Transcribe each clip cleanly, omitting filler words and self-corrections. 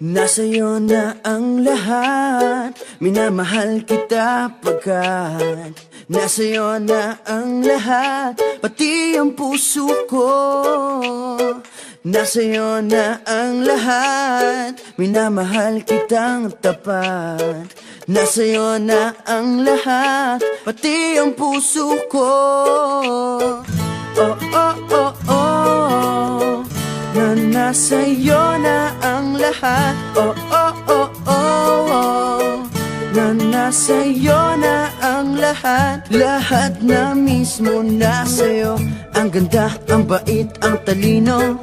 Nasa'yo na ang lahat, minamahal kita pagkat nasa'yo na ang lahat, pati ang puso ko. Nasa'yo na ang lahat, minamahal kitang tapat. Nasa'yo na ang lahat, pati ang puso ko. Oh, oh, oh, oh, na nasa'yo na ang lahat. Oh, oh, oh, oh, oh, na nasa'yo na ang lahat. Lahat na mismo nasa'yo. Ang ganda, ang bait, ang talino,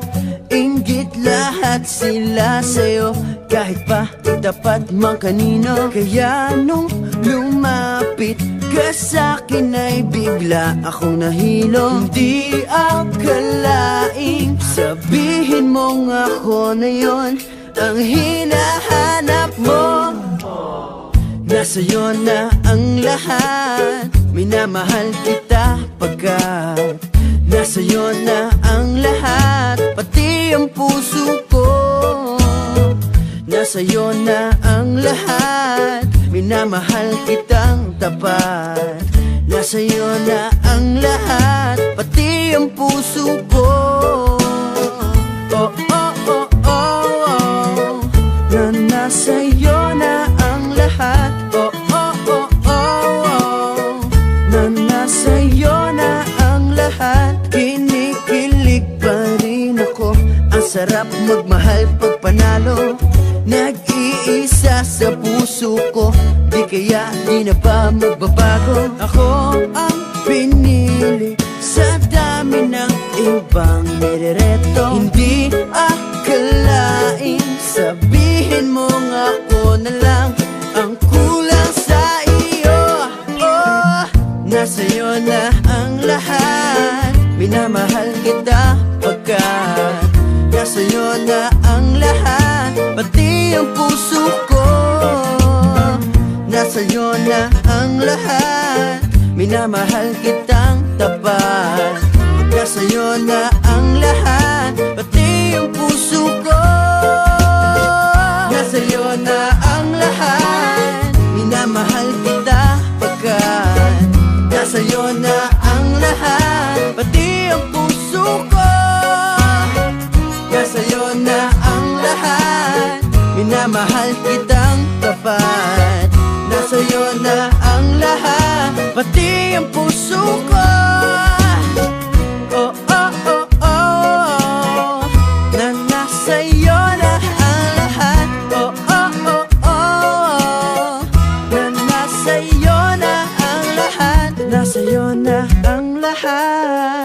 inggit lahat sila sa'yo. Kahit pa itapat mang kanino. Kaya nung lumapit ka sa'kin ay bigla akong nahilo. Hindi akalaing sabihin mong ako na yon ang hinahanap mo. Nasa'yo na ang lahat, minamahal kita pagkat nasa'yo na ang lahat, pati ang puso ko. Nasa'yo na ang lahat, minamahal kitang tapat. Nasa'yo na ang lahat, pati ang puso ko. Oh, oh, oh, oh, oh, na nasa'yo na ang lahat. Oh, oh, oh, oh, oh, na nasa'yo na ang lahat. Kinikilig pa rin ako, ang sarap magmahal pag panalo. Nag-iisa sa puso ko, di kaya di na ba magbabago. Ako ang pinili sa dami ng ibang nirereto. Hindi akalain sabihin mong ako na lang ang kulang sa iyo. Oh, nasa'yo na ang lahat, minamahal kita pagkat nasa'yo na ang lahat, pati ang puso ko. Nasa'yo na ang lahat, minamahal kitang tapat. Nasa'yo na ang lahat, pati ang puso ko. Nasa'yo na ang lahat, minamahal kita pagkat nasa'yo na ang lahat, pati ang puso ko. Nasa'yo na ang lahat, minamahal kitang tapat. Nasa'yo na ang lahat, pati ang puso ko. Oh, oh, oh, oh, na nasa'yo na ang lahat. Oh, oh, oh, oh, na nasa'yo na ang lahat. Nasa'yo na ang lahat.